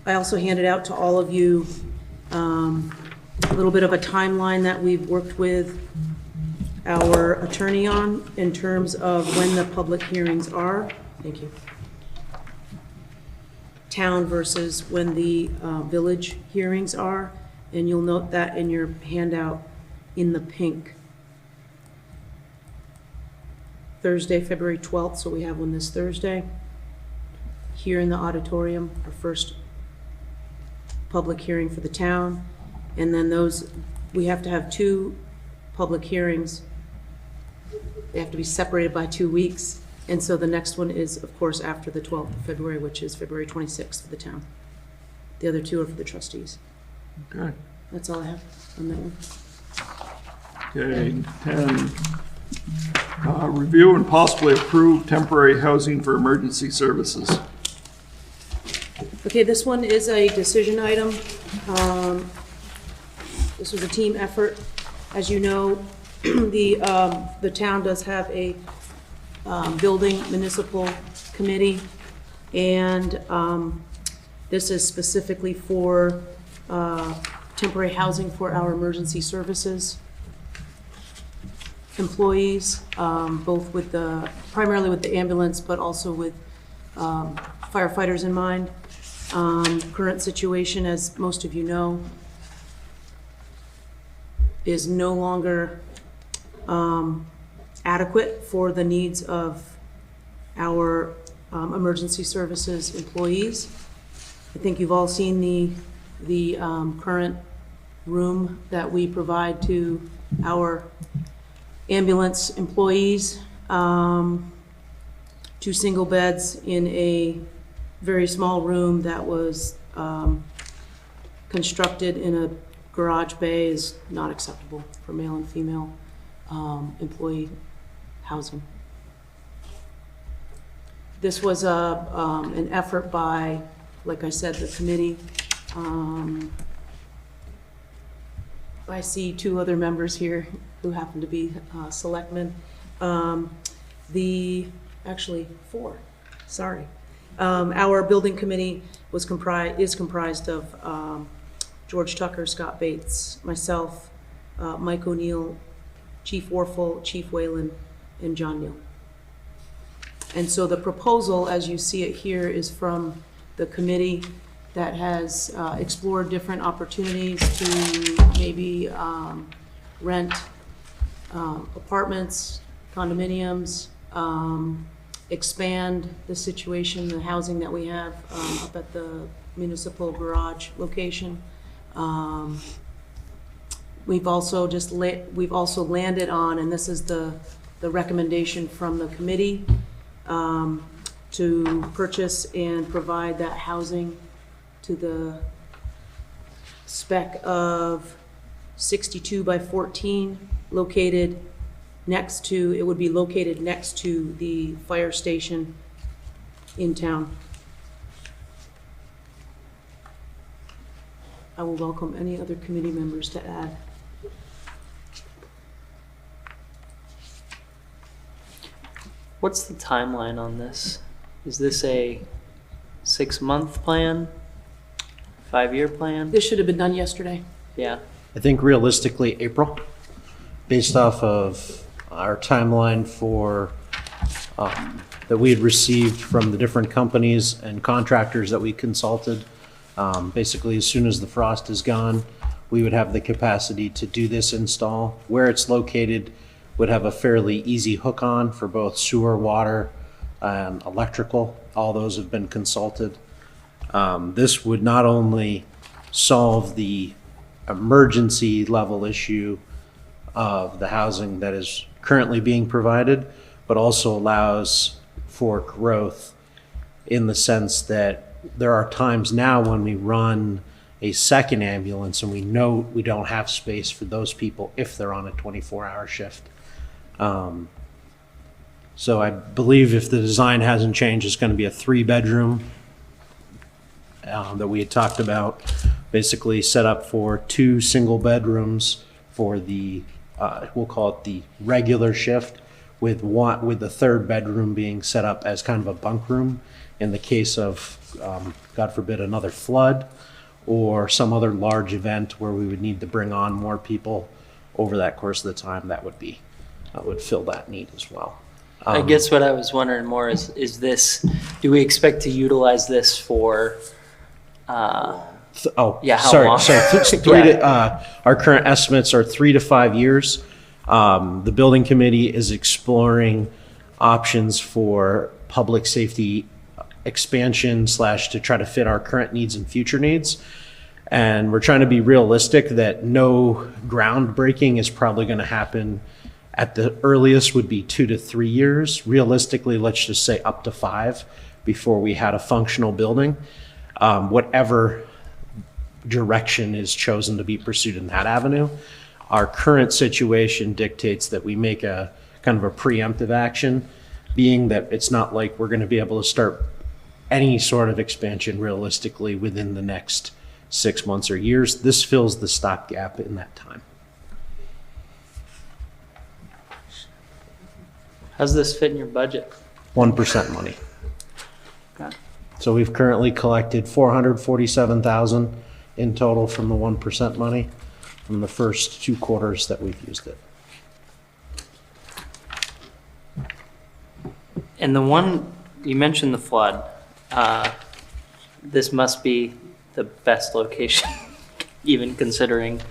I also handed out to all of you a little bit of a timeline that we've worked with our attorney on in terms of when the public hearings are. Thank you. Town versus when the village hearings are, and you'll note that in your handout in the pink. Thursday, February 12th, so we have one this Thursday. Here in the auditorium, our first public hearing for the town. And then those, we have to have 2 public hearings. They have to be separated by 2 weeks. And so the next one is, of course, after the 12th of February, which is February 26th for the town. The other 2 are for the trustees. Okay. That's all I have on that one. Okay, 10. Review and possibly approve temporary housing for emergency services. Okay, this one is a decision item. This was a team effort. As you know, the town does have a building municipal committee, and this is specifically for temporary housing for our emergency services employees, both with primarily with the ambulance, but also with firefighters in mind. Current situation, as most of you know, is no longer adequate for the needs of our emergency services employees. I think you've all seen the current room that we provide to our ambulance employees. 2 single beds in a very small room that was constructed in a garage bay is not acceptable for male and female employee housing. This was an effort by, like I said, the committee. I see 2 other members here who happen to be selectmen. Actually 4, sorry. Our building committee is comprised of George Tucker, Scott Bates, myself, Mike O'Neill, Chief Warfel, Chief Whalen, and John Neal. And so the proposal, as you see it here, is from the committee that has explored different opportunities to maybe rent apartments, condominiums, expand the situation, the housing that we have up at the municipal garage location. We've also landed on, and this is the recommendation from the committee, to purchase and provide that housing to the spec of 62 by 14, located next to, it would be located next to the fire station in town. I will welcome any other committee members to add. What's the timeline on this? Is this a 6-month plan? 5-year plan? This should have been done yesterday. Yeah. I think realistically April, based off of our timeline for that we had received from the different companies and contractors that we consulted. Basically, as soon as the frost is gone, we would have the capacity to do this install. Where it's located would have a fairly easy hook on for both sewer, water, and electrical. All those have been consulted. This would not only solve the emergency level issue of the housing that is currently being provided, but also allows for growth in the sense that there are times now when we run a second ambulance and we know we don't have space for those people if they're on a 24-hour shift. So I believe if the design hasn't changed, it's going to be a 3-bedroom that we had talked about, basically set up for 2 single bedrooms for the, we'll call it the regular shift, with the 3rd bedroom being set up as kind of a bunk room in the case of, God forbid, another flood or some other large event where we would need to bring on more people over that course of the time, that would fill that need as well. I guess what I was wondering more is this, do we expect to utilize this for, yeah, how sorry. long? So our current estimates are 3 to 5 years. The building committee is exploring options for public safety expansion / to try to fit our current needs and future needs. And we're trying to be realistic that no groundbreaking is probably going to happen. At the earliest would be 2 to 3 years. Realistically, let's just say up to 5 before we had a functional building. Whatever direction is chosen to be pursued in that avenue, our current situation dictates that we make a kind of a preemptive action, being that it's not like we're going to be able to start any sort of expansion realistically within the next 6 months or years. This fills the stopgap in that time. How's this fit in your budget? 1% money. Okay. So we've currently collected $447,000 in total from the 1% money from the first 2 quarters that we've used it. And the one, you mentioned the flood. This must be the best location, even considering.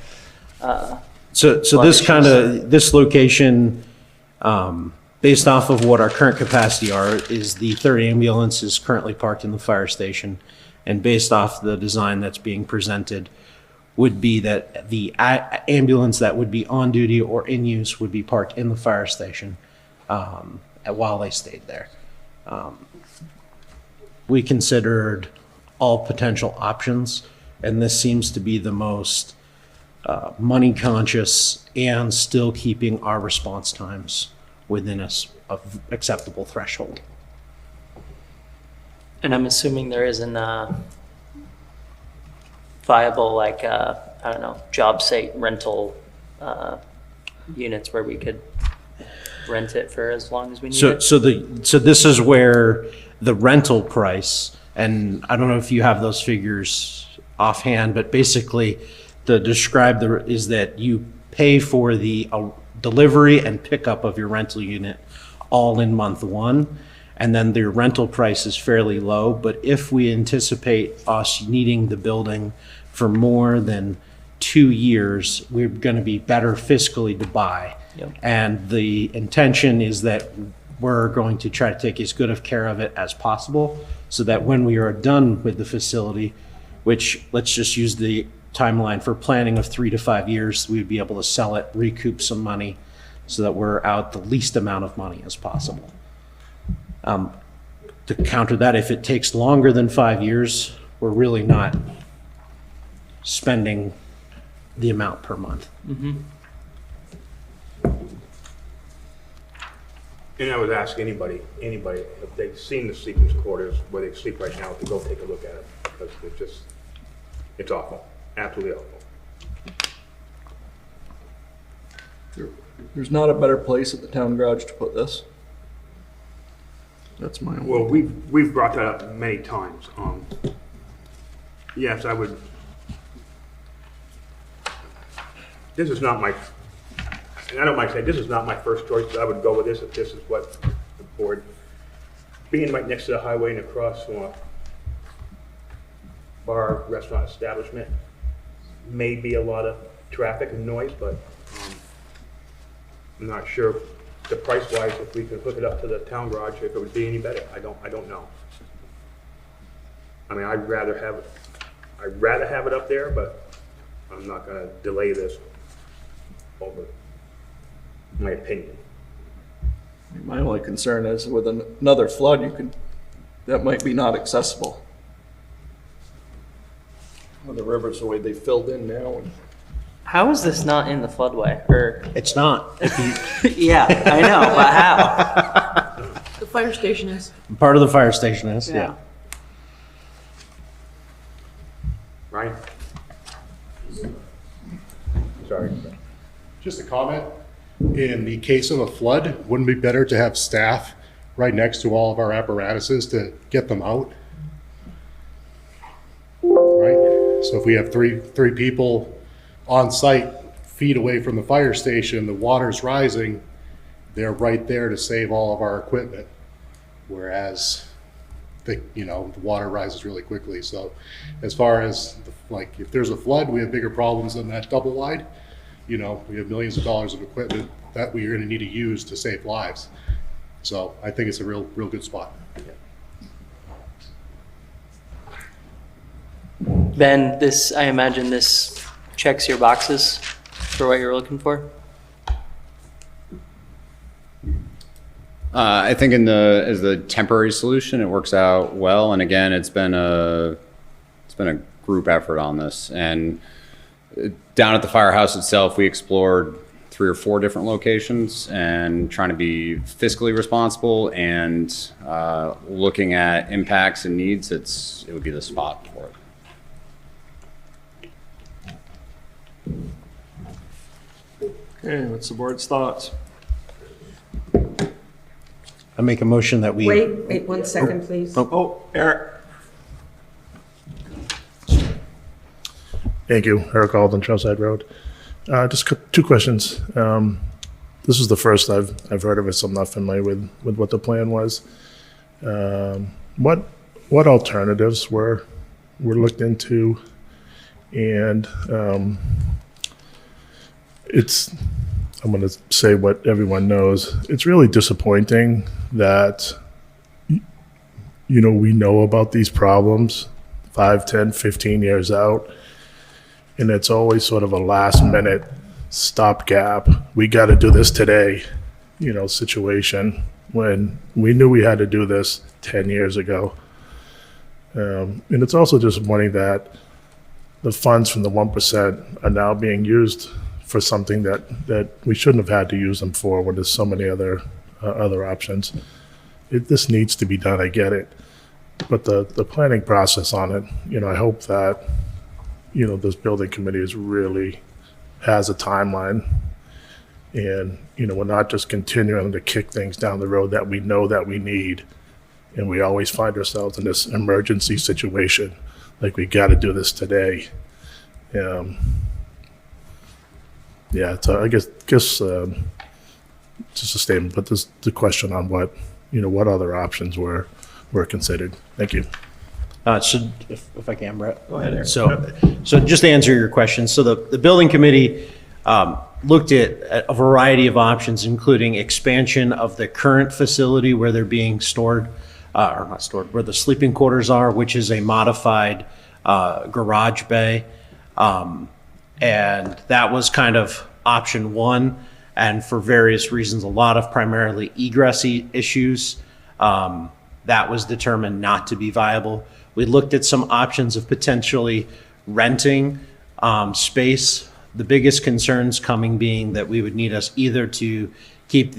So this location, based off of what our current capacity is the third ambulance is currently parked in the fire station, and based off the design that's being presented, would be that the ambulance that would be on duty or in use would be parked in the fire station while they stayed there. We considered all potential options, and this seems to be the most money conscious and still keeping our response times within a acceptable threshold. And I'm assuming there isn't a viable, like, I don't know, job site rental units where we could rent it for as long as we need it. So this is where the rental price, and I don't know if you have those figures offhand, but basically is that you pay for the delivery and pickup of your rental unit all in month 1, and then the rental price is fairly low. But if we anticipate us needing the building for more than 2 years, we're going to be better fiscally to buy. Yep. And the intention is that we're going to try to take as good of care of it as possible, so that when we are done with the facility, which let's just use the timeline for planning of 3 to 5 years, we'd be able to sell it, recoup some money, so that we're out the least amount of money as possible. To counter that, if it takes longer than 5 years, we're really not spending the amount per month. Mm-hmm. And I would ask anybody, if they've seen the sleepers quarters where they sleep right now, to go take a look at it, because it's awful, absolutely awful. There's not a better place at the town garage to put this. That's my own. Well, we've brought that up many times. Yes, I would. This is not my, and I don't mind saying, this is not my first choice, but I would go with this if this is what the board, being right next to the highway and across from a bar, restaurant establishment, may be a lot of traffic and noise, but I'm not sure the price-wise, if we could hook it up to the town garage, if it would be any better. I don't know. I mean, I'd rather have it up there, but I'm not gonna delay this over my opinion. My only concern is with another flood, that might be not accessible. Well, the river's the way they filled in now. How is this not in the floodway? Or It's not. yeah, I know, but how? The fire station is. Part of the fire station is, yeah. Ryan? Sorry. Just a comment. In the case of a flood, wouldn't it be better to have staff right next to all of our apparatuses to get them out. Right? So if we have three people on site, feet away from the fire station, the water's rising, they're right there to save all of our equipment. Whereas the water rises really quickly. So as far as if there's a flood, we have bigger problems than that double wide. We have millions of dollars of equipment that we are going to need to use to save lives. So I think it's a real good spot. Ben, I imagine this checks your boxes for what you're looking for? I think as the temporary solution, it works out well. And again, it's been a group effort on this. And down at the firehouse itself, we explored 3 or 4 different locations and trying to be fiscally responsible and looking at impacts and needs. It would be the spot for it. Okay, what's the board's thoughts? I make a motion that we. Wait 1 second, please. Oh, Eric. Thank you. Eric Alden, Trailside Road. Just 2 questions. This is the first I've heard of it, so I'm not familiar with what the plan was. What alternatives were looked into? And I'm going to say what everyone knows. It's really disappointing that we know about these problems 5, 10, 15 years out. And it's always sort of a last minute stopgap. We got to do this today, situation when we knew we had to do this 10 years ago. And it's also disappointing that the funds from the 1% are now being used for something that we shouldn't have had to use them for when there's so many other options. This needs to be done, I get it. But the planning process on it, I hope that this building committee really has a timeline, and we're not just continuing to kick things down the road that we know that we need, and we always find ourselves in this emergency situation, like we got to do this today. Yeah, so I guess just a statement, but this the question on what other options were considered. Thank you. If I can, Brett. Go ahead, Eric. So just to answer your question, so the building committee looked at a variety of options, including expansion of the current facility where they're being stored, or not stored, where the sleeping quarters are, which is a modified garage bay. And that was kind of option 1. And for various reasons, a lot of primarily egress issues, that was determined not to be viable. We looked at some options of potentially renting space. The biggest concerns being that we would need us either to keep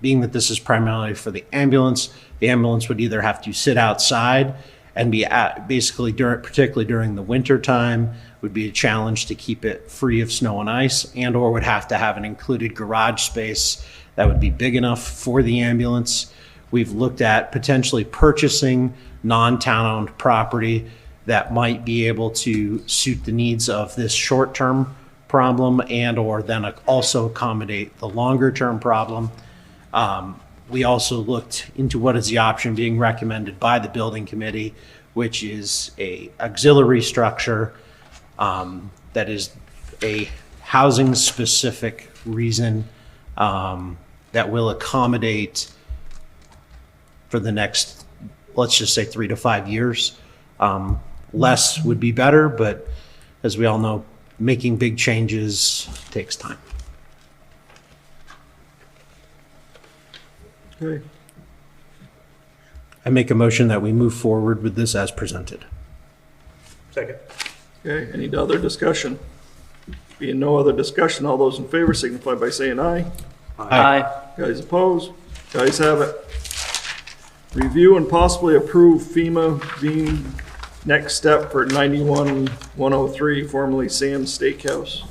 being that this is primarily for the ambulance would either have to sit outside and be basically particularly during the winter time, would be a challenge to keep it free of snow and ice, and or would have to have an included garage space that would be big enough for the ambulance. We've looked at potentially purchasing non-town-owned property that might be able to suit the needs of this short-term problem and or then also accommodate the longer-term problem. We also looked into what is the option being recommended by the building committee, which is a auxiliary structure that is a housing-specific reason that will accommodate for the next, let's just say 3 to 5 years. Less would be better, but as we all know, making big changes takes time. Okay. I make a motion that we move forward with this as presented. Second. Okay, any other discussion? Being no other discussion, all those in favor signify by saying aye. Aye. Guys opposed? Guys have it. Review and possibly approve FEMA being next step for 91-103, formerly Sam's Steakhouse.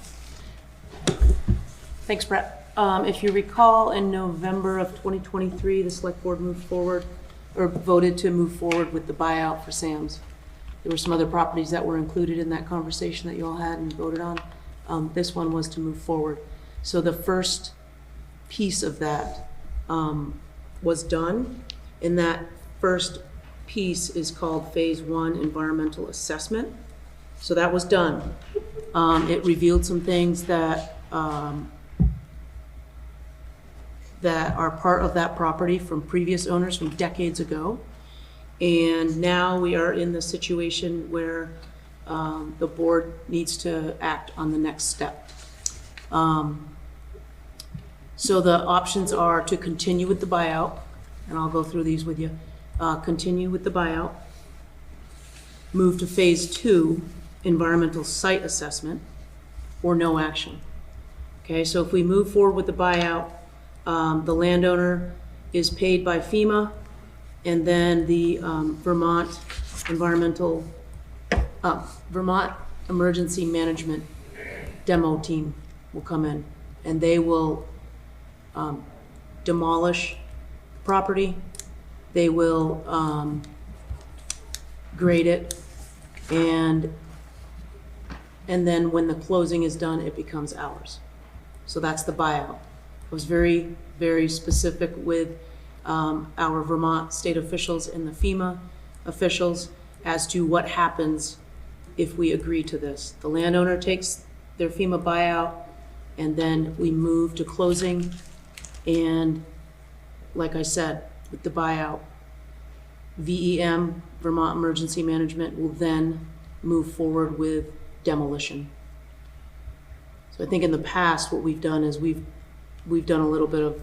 Thanks, Brett. If you recall, in November of 2023, the select board moved forward, or voted to move forward with the buyout for Sam's. There were some other properties that were included in that conversation that you all had and voted on. This one was to move forward. So the first piece of that was done, and that first piece is called Phase 1 Environmental Assessment. So that was done. It revealed some things that that are part of that property from previous owners from decades ago. And now we are in the situation where the board needs to act on the next step. So the options are to continue with the buyout, and I'll go through these with you. Continue with the buyout, move to Phase 2, environmental site assessment, or no action. Okay, so if we move forward with the buyout, the landowner is paid by FEMA, and then the Vermont Emergency Management demo team will come in, and they will demolish property. They will grade it, and then when the closing is done, it becomes ours. So that's the buyout. I was very, very specific with our Vermont state officials and the FEMA officials as to what happens if we agree to this. The landowner takes their FEMA buyout, and then we move to closing. And like I said, with the buyout, VEM, Vermont Emergency Management, will then move forward with demolition. So I think in the past, what we've done is we've done a little bit of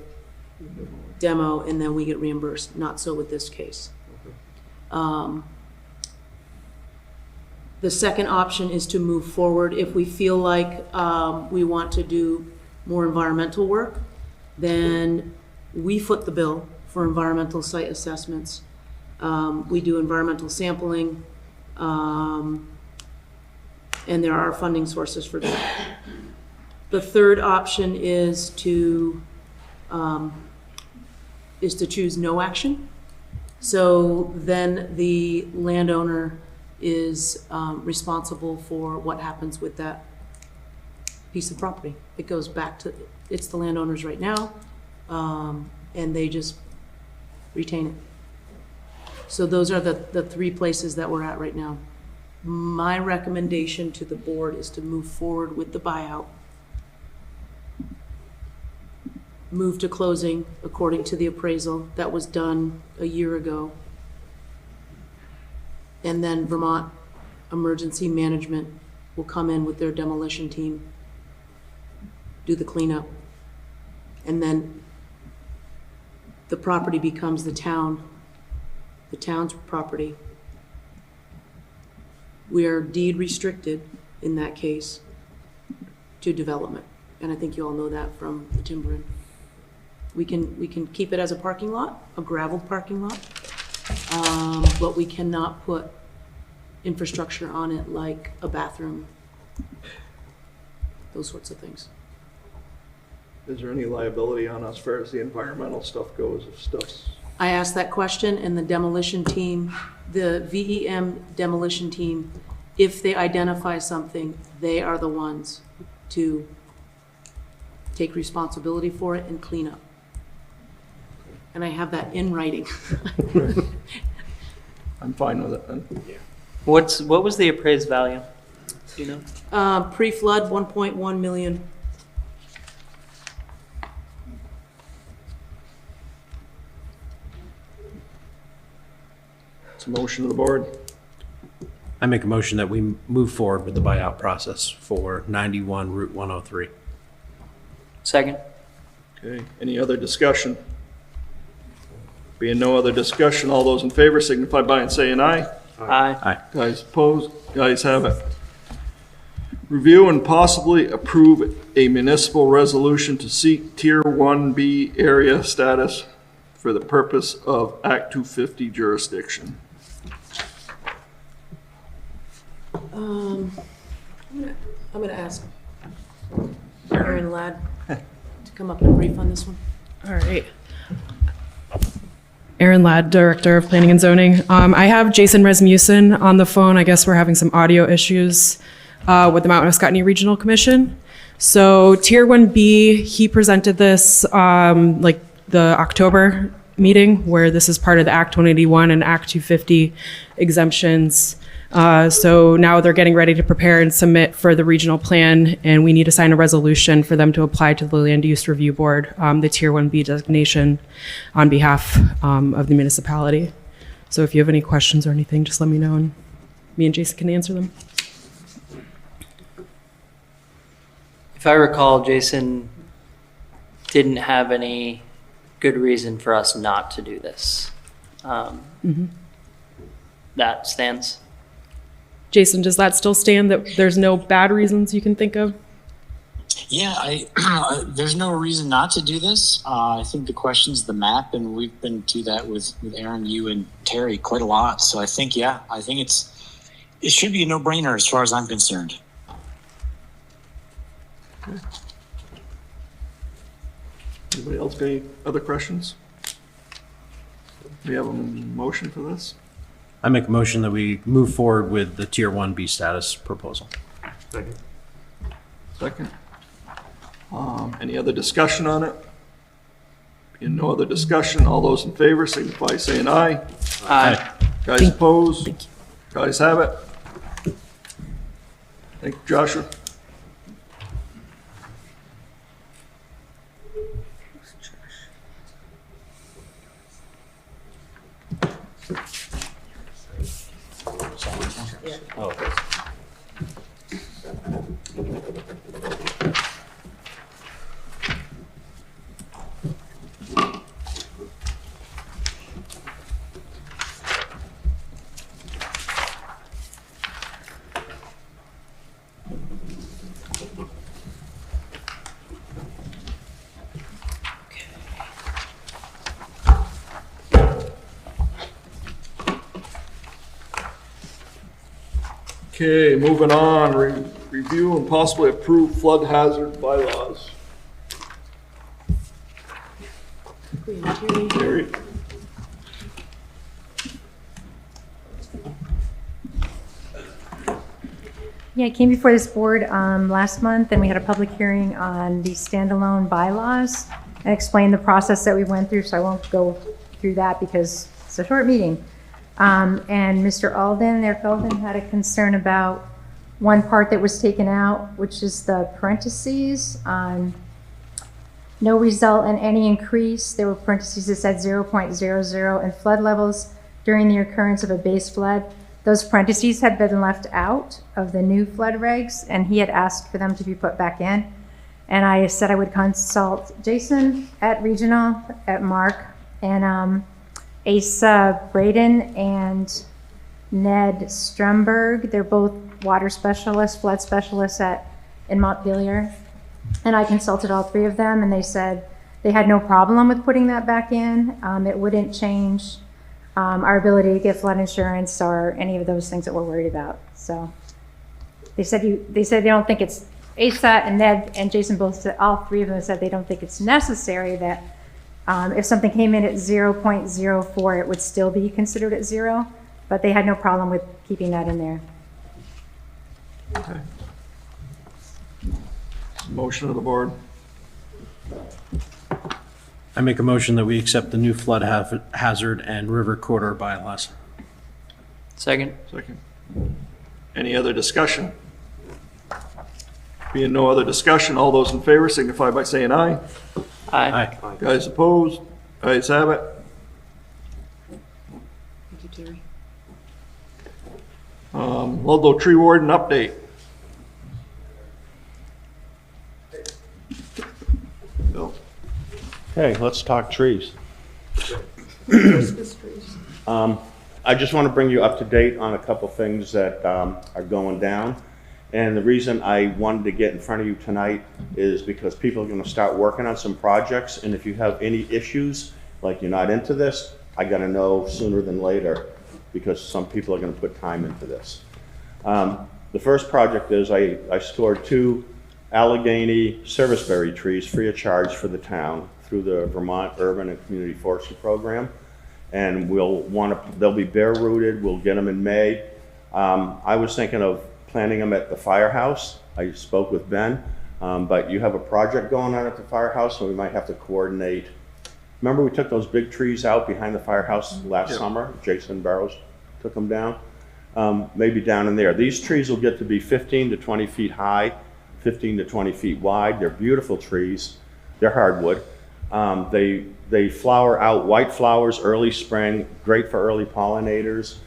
demo and then we get reimbursed. Not so with this case. The second option is to move forward. If we feel like we want to do more environmental work, then we foot the bill for environmental site assessments. We do environmental sampling, and there are funding sources for that. The third option is to choose no action. So then the landowner is responsible for what happens with that piece of property. It goes back to, it's the landowners right now, and they just retain it. So those are the three places that we're at right now. My recommendation to the board is to move forward with the buyout, move to closing according to the appraisal that was done a year ago, and then Vermont Emergency Management will come in with their demolition team, do the cleanup, and then the property becomes the town's property. We are deed restricted in that case to development, and I think you all know that from the timbering. We can keep it as a parking lot, a gravel parking lot, but we cannot put infrastructure on it like a bathroom, those sorts of things. Is there any liability on us as far as the environmental stuff goes, if stuff's... I asked that question, and the demolition team, the VEM demolition team, if they identify something, they are the ones to take responsibility for it and clean up. And I have that in writing. I'm fine with it then. What was the appraised value? Do you know? Pre-flood, 1.1 million. It's a motion of the board. I make a motion that we move forward with the buyout process for 91 Route 103. Second. Okay, any other discussion? Being no other discussion, all those in favor signify by saying aye. Aye. Guys opposed? Guys have it. Review and possibly approve a municipal resolution to seek Tier 1B area status for the purpose of Act 250 jurisdiction. I'm gonna ask Aaron Ladd to come up and brief on this one. All right. Erin Ladd, Director of Planning and Zoning. I have Jason Rasmussen on the phone. I guess we're having some audio issues with the Mount Escotney Regional Commission. So Tier 1B, he presented this like the October meeting where this is part of the Act 181 and Act 250 exemptions. So now they're getting ready to prepare and submit for the regional plan, and we need to sign a resolution for them to apply to the Land Use Review Board, the Tier 1B designation on behalf of the municipality. So if you have any questions or anything, just let me know, and me and Jason can answer them. If I recall, Jason didn't have any good reason for us not to do this. That stands. Jason, does that still stand, that there's no bad reasons you can think of? Yeah, there's no reason not to do this. I think the question's the map, and we've been to that with Aaron, you, and Terry quite a lot. So I think, it should be a no-brainer as far as I'm concerned. Anybody else got any other questions? We have a motion for this? I make a motion that we move forward with the Tier 1B status proposal. Second. Any other discussion on it? Being no other discussion, all those in favor signify by saying aye. Aye. Guys opposed? Guys have it. Thank you, Joshua. Okay, moving on, review and possibly approve flood hazard bylaws. Terry? Yeah, I came before this board last month, and we had a public hearing on the standalone bylaws and explained the process that we went through, so I won't go through that because it's a short meeting. And Mr. Alden, Eric Alden, had a concern about one part that was taken out, which is the parentheses on no result in any increase. There were parentheses that said 0.00 and flood levels during the occurrence of a base flood. Those parentheses had been left out of the new flood regs, and he had asked for them to be put back in. And I said I would consult Jason at Regional, at Mark, and Asa Braden and Ned Stromberg. They're both water specialists, flood specialists in Montpelier. And I consulted all three of them, and they said they had no problem with putting that back in. It wouldn't change our ability to get flood insurance or any of those things that we're worried about. So they said they don't think it's, Asa and Ned and Jason both said, all three of them said they don't think it's necessary, that if something came in at 0.04, it would still be considered at 0, but they had no problem with keeping that in there. Okay. Motion of the board. I make a motion that we accept the new flood hazard and river corridor bylaws. Second. Second. Any other discussion? Being no other discussion, all those in favor signify by saying aye. Aye. Guys opposed? Guys have it. Thank you, Terry. Ludlow Tree Warden update. Bill. Okay, let's talk trees. Christmas trees. I just want to bring you up to date on a couple things that are going down. And the reason I wanted to get in front of you tonight is because people are going to start working on some projects. And if you have any issues, like you're not into this, I got to know sooner than later, because some people are going to put time into this. The first project is I stored 2 Allegheny serviceberry trees free of charge for the town through the Vermont Urban and Community Forestry Program. And they'll be bare rooted, we'll get them in May. I was thinking of planting them at the firehouse. I spoke with Ben, but you have a project going on at the firehouse, so we might have to coordinate. Remember we took those big trees out behind the firehouse last summer? Jason Barrows took them down. Maybe down in there. These trees will get to be 15 to 20 feet high, 15 to 20 feet wide. They're beautiful trees. They're hardwood. They flower out white flowers early spring, great for early pollinators,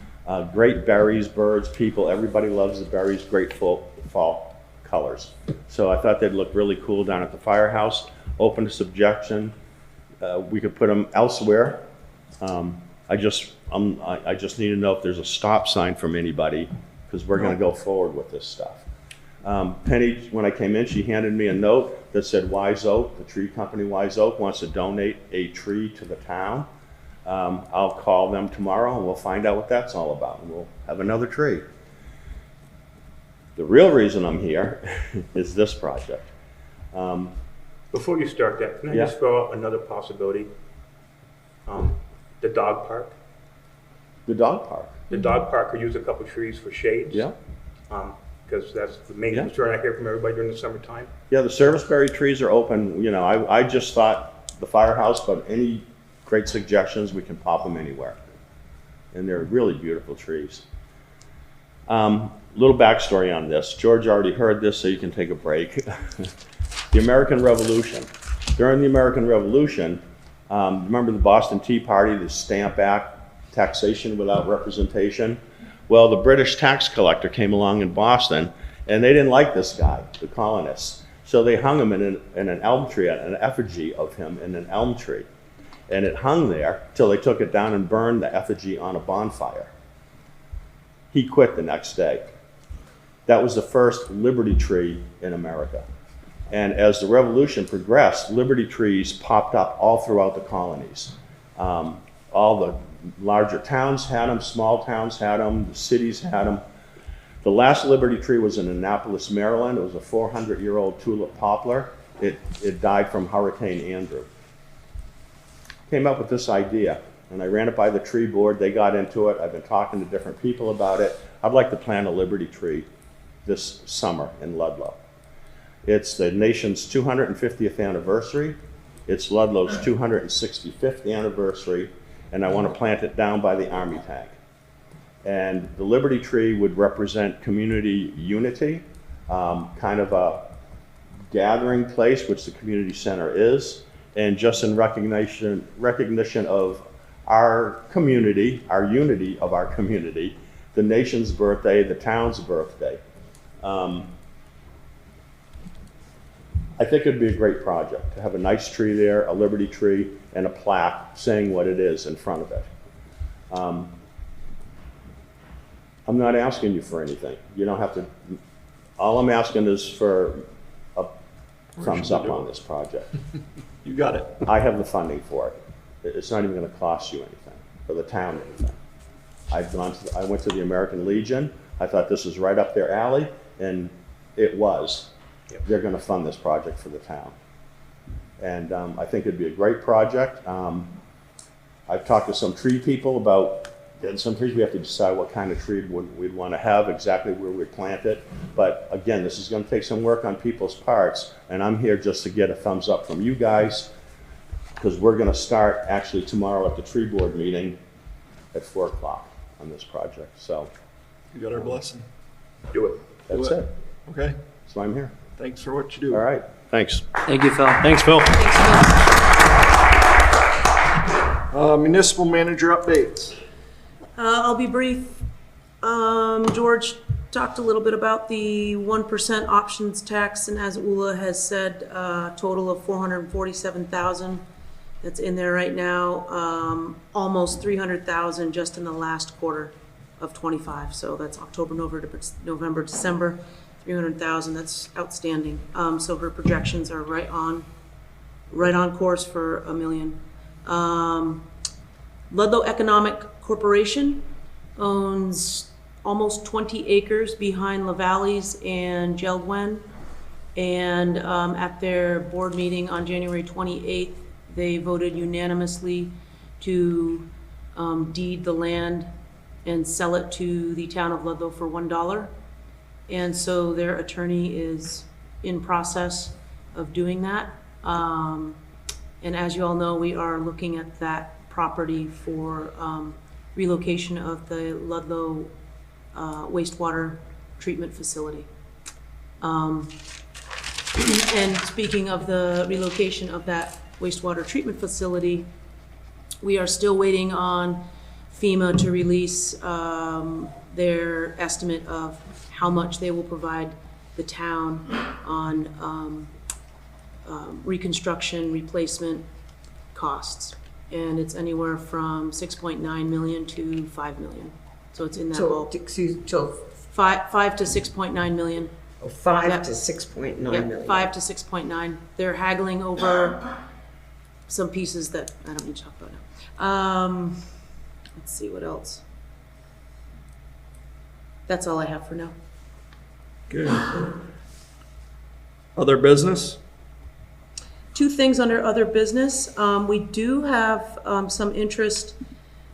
great berries, birds, people, everybody loves the berries, great fall colors. So I thought they'd look really cool down at the firehouse, open to suggestion. We could put them elsewhere. I just need to know if there's a stop sign from anybody, because we're gonna go forward with this stuff. Penny, when I came in, she handed me a note that said Wise Oak, the tree company Wise Oak, wants to donate a tree to the town. I'll call them tomorrow and we'll find out what that's all about, and we'll have another tree. The real reason I'm here is this project. Before you start that, can I just throw out another possibility? The dog park. The dog park? The dog park could use a couple trees for shades. Yeah. Because that's the main concern I hear from everybody during the summertime. Yeah, the serviceberry trees are open. You know, I just thought the firehouse, but any great suggestions, we can pop them anywhere. And they're really beautiful trees. Little backstory on this. George already heard this, so you can take a break. The American Revolution. During the American Revolution, remember the Boston Tea Party, the Stamp Act, taxation without representation? Well, the British tax collector came along in Boston, and they didn't like this guy, the colonists. So they hung him in an elm tree, an effigy of him in an elm tree. And it hung there till they took it down and burned the effigy on a bonfire. He quit the next day. That was the first liberty tree in America. And as the revolution progressed, liberty trees popped up all throughout the colonies. All the larger towns had them, small towns had them, the cities had them. The last liberty tree was in Annapolis, Maryland. It was a 400-year-old tulip poplar. It died from Hurricane Andrew. Came up with this idea, and I ran it by the tree board. They got into it. I've been talking to different people about it. I'd like to plant a liberty tree this summer in Ludlow. It's the nation's 250th anniversary. It's Ludlow's 265th anniversary, and I want to plant it down by the Army tank. And the Liberty Tree would represent community unity, kind of a gathering place, which the community center is, and just in recognition of our community, our unity of our community, the nation's birthday, the town's birthday. I think it'd be a great project to have a nice tree there, a Liberty tree, and a plaque saying what it is in front of it. I'm not asking you for anything. You don't have to, all I'm asking is for a thumbs up on this project. You got it. I have the funding for it. It's not even gonna cost you anything, or the town anything. I went to the American Legion. I thought this was right up their alley, and it was. They're gonna fund this project for the town. And I think it'd be a great project. I've talked to some tree people about, and some trees we have to decide what kind of tree we'd want to have, exactly where we plant it. But again, this is going to take some work on people's parts, and I'm here just to get a thumbs up from you guys, because we're going to start actually tomorrow at the tree board meeting at 4 o'clock on this project. So You got our blessing. Do it. that's Do it. it. Okay. That's why I'm here. Thanks for what you do. All right. Thanks. Thank you, Phil. Thanks, Phil. Municipal manager updates. I'll be brief. George talked a little bit about the 1% options tax, and as Ula has said, a total of $447,000 that's in there right now. Almost $300,000 just in the last quarter of 25. So that's October, November, December. $300,000. That's outstanding. So her projections are right on course for $1 million. Ludlow Economic Corporation owns almost 20 acres behind La Valleys and Geldwen. And at their board meeting on January 28th, they voted unanimously to deed the land and sell it to the town of Ludlow for $1. And so their attorney is in process of doing that. And as you all know, we are looking at that property for relocation of the Ludlow wastewater treatment facility. And speaking of the relocation of that wastewater treatment facility, we are still waiting on FEMA to release their estimate of how much they will provide the town on reconstruction, replacement costs. And it's anywhere from 6.9 million to 5 million. So it's in that So, ballpark. excuse, so 5 to 6.9 million. 5 to 6.9 million. Yeah, 5 to 6.9. They're haggling over some pieces that I don't need to talk about now. Let's see, what else? That's all I have for now. Good. Other business? Two things under other business. We do have some interest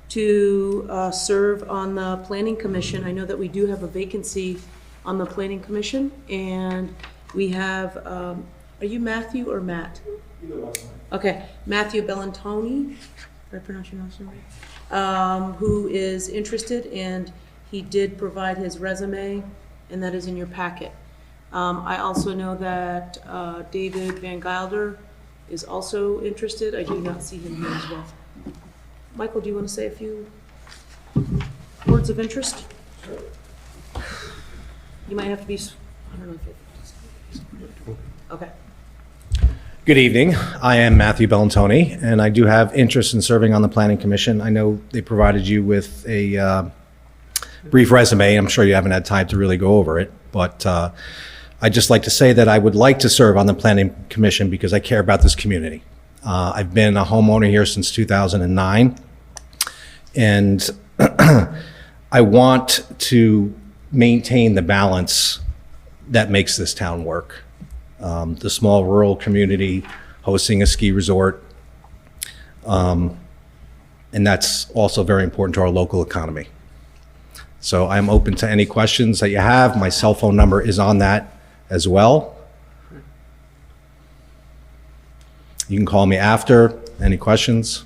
to serve on the planning commission. I know that we do have a vacancy on the planning commission, and we have, are you Matthew or Matt? Okay, Matthew Bellantoni, did I pronounce your last name right? Who is interested, and he did provide his resume, and that is in your packet. I also know that David Van Gilder is also interested. I do not see him here as well. Michael, do you want to say a few words of interest? You might have to be, I don't know if it, okay. Good evening. I am Matthew Bellantoni, and I do have interest in serving on the Planning Commission. I know they provided you with a brief resume. I'm sure you haven't had time to really go over it, but I'd just like to say that I would like to serve on the Planning Commission because I care about this community. I've been a homeowner here since 2009, and I want to maintain the balance that makes this town work. The small rural community hosting a ski resort, and that's also very important to our local economy. So I'm open to any questions that you have. My cell phone number is on that as well. You can call me after. Any questions?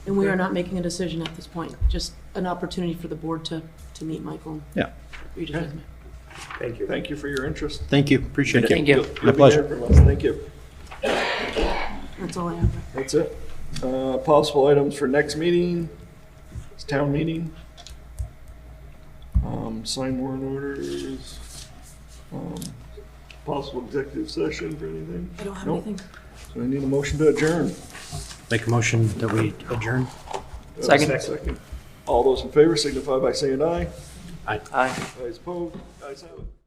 And we are not making a decision at this point, just an opportunity for the board to meet Michael and Yeah. read his resume. Thank you. Thank you for your interest. Thank you. Appreciate it. Thank you. You'll My be pleasure. there for us. Thank you. That's all I have. That's it. Possible items for next meeting, it's town meeting. Sign warrant orders. Possible executive session for anything? I don't have Nope. anything. So I need a motion to adjourn. Make a motion that we adjourn. Second. All those in favor signify by saying aye. Aye. Ayes opposed. Ayes have it.